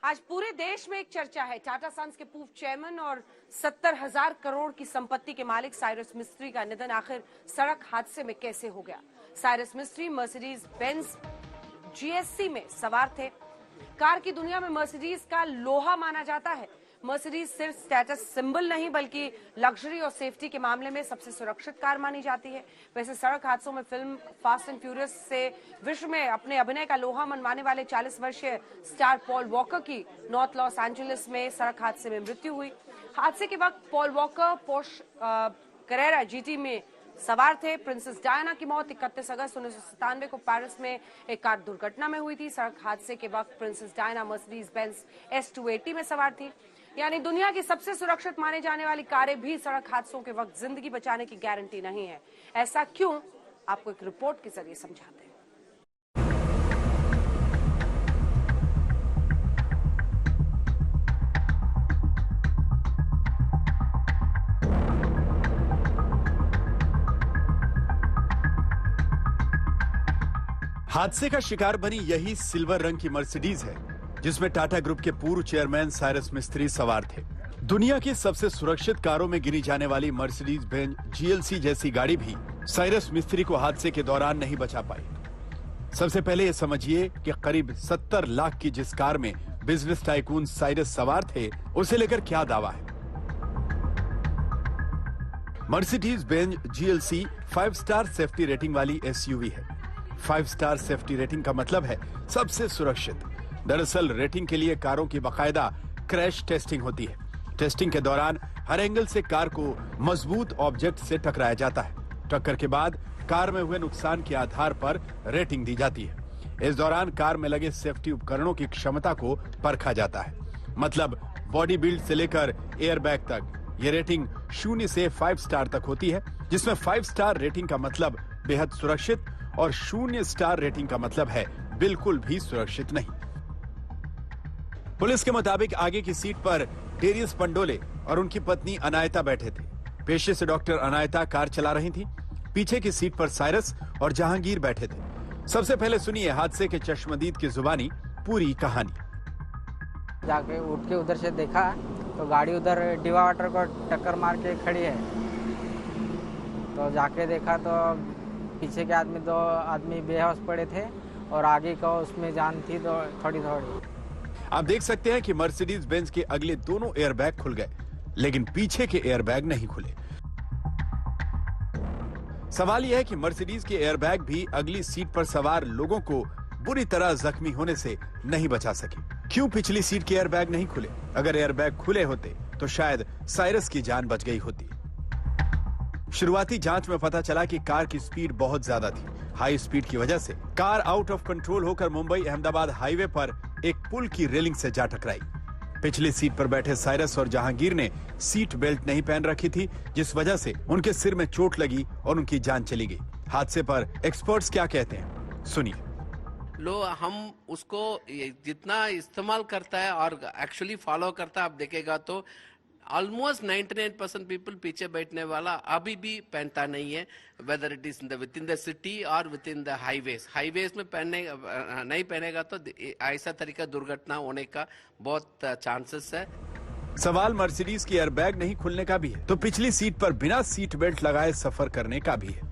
आज पूरे देश में एक चर्चा है। टाटा सन्स के पूर्व चेयरमैन और 70,000 करोड़ की संपत्ति के मालिक साइरस मिस्त्री का निधन आखिर सड़क हादसे में कैसे हो गया। साइरस मिस्त्री मर्सिडीज बेंज जीएलसी में सवार थे। कार की दुनिया में मर्सिडीज का लोहा माना जाता है। मर्सिडीज सिर्फ स्टेटस सिंबल नहीं बल्कि लग्जरी और सेफ्टी के मामले में सबसे सुरक्षित कार मानी जाती है। वैसे सड़क हादसों में फिल्म फास्ट एंड फ्यूरियस से विश्व में अपने अभिनय का लोहा मनवाने वाले 40 वर्षीय स्टार पॉल वॉकर की नॉर्थ लॉस एंजलिस में सड़क हादसे में मृत्यु हुई। हादसे के वक्त Paul walker Porsche Carrara GT में सवार थे। प्रिंसेस डायना की मौत 31 अगस्त 1997 को पेरिस में एक कार दुर्घटना में हुई थी। सड़क हादसे के वक्त princess Diana Mercedes Benz S280 में सवार थी। यानी दुनिया की सबसे सुरक्षित माने जाने वाली कारें भी सड़क हादसों के वक्त जिंदगी बचाने की गारंटी नहीं है। ऐसा क्यों, आपको एक रिपोर्ट के जरिए समझाते हैं। हादसे का शिकार बनी यही सिल्वर रंग की मर्सिडीज है जिसमें टाटा ग्रुप के पूर्व चेयरमैन साइरस मिस्त्री सवार थे। दुनिया की सबसे सुरक्षित कारों में गिनी जाने वाली मर्सिडीज बेंज जीएलसी जैसी गाड़ी भी साइरस मिस्त्री को हादसे के दौरान नहीं बचा पाई। सबसे पहले ये समझिए कि करीब 70 लाख की जिस कार में बिजनेस टाइकून साइरस सवार थे, उसे लेकर क्या दावा है। Mercedes Benz GLC 5 star safety rating वाली एसयूवी है। 5 स्टार सेफ्टी रेटिंग का मतलब है सबसे सुरक्षित। दरअसल रेटिंग के लिए कारों की बाकायदा क्रैश टेस्टिंग होती है। टेस्टिंग के दौरान हर एंगल से कार को मजबूत ऑब्जेक्ट से टकराया जाता है। टक्कर के बाद कार में हुए नुकसान के आधार पर रेटिंग दी जाती है। इस दौरान कार में लगे सेफ्टी उपकरणों की क्षमता को परखा जाता है। मतलब बॉडी बिल्ड से लेकर एयरबैग तक ये रेटिंग 0 से 5 स्टार तक होती है, जिसमें 5 स्टार रेटिंग का मतलब बेहद सुरक्षित और 0 स्टार रेटिंग का मतलब है बिल्कुल भी सुरक्षित नहीं। पुलिस के मुताबिक आगे की सीट पर डेरियस पंडोले और उनकी पत्नी अनायता बैठे थे। पेशे से डॉक्टर अनायता कार चला रही थी। पीछे की सीट पर साइरस और जहांगीर बैठे थे। सबसे पहले सुनिए हादसे के चश्मदीद की जुबानी पूरी कहानी। जाके उठ के उधर से देखा तो गाड़ी उधर डिवा वाटर को टक्कर मार के खड़ी है। तो जाके देखा तो पीछे के दो आदमी बेहोश पड़े थे और आगे का उसमें जान थी तो थोड़ी थोड़ी। आप देख सकते हैं कि मर्सिडीज बेंज के अगले दोनों एयरबैग खुल गए, लेकिन पीछे के एयरबैग नहीं खुले। सवाल यह है कि मर्सिडीज के एयरबैग भी अगली सीट पर सवार लोगों को बुरी तरह जख्मी होने से नहीं बचा सके। क्यों पिछली सीट के एयरबैग नहीं खुले? अगर एयरबैग खुले होते तो शायद साइरस की जान बच गई होती। शुरुआती जांच में पता चला कि कार की स्पीड बहुत ज्यादा थी। हाई स्पीड की वजह से कार आउट ऑफ कंट्रोल होकर मुंबई अहमदाबाद हाईवे पर एक पुल की रेलिंग से जा टकराई। पिछली सीट पर बैठे साइरस और जहांगीर ने सीट बेल्ट नहीं पहन रखी थी, जिस वजह से उनके सिर में चोट लगी और उनकी जान चली गई। हादसे पर एक्सपर्ट्स क्या कहते हैं, सुनिए। हम उसको जितना इस्तेमाल करता है और एक्चुअली फॉलो करता है, आप देखेगा तो ऑलमोस्ट 99% पीपल पीछे बैठने वाला अभी भी पहनता नहीं है, whether it is with in the city और विद इन द हाईवेज में नहीं पहनेगा तो ऐसा तरीका दुर्घटना होने का बहुत चांसेस है। सवाल मर्सिडीज की एयरबैग नहीं खुलने का भी है तो पिछली सीट पर बिना सीट बेल्ट लगाए सफर करने का भी है।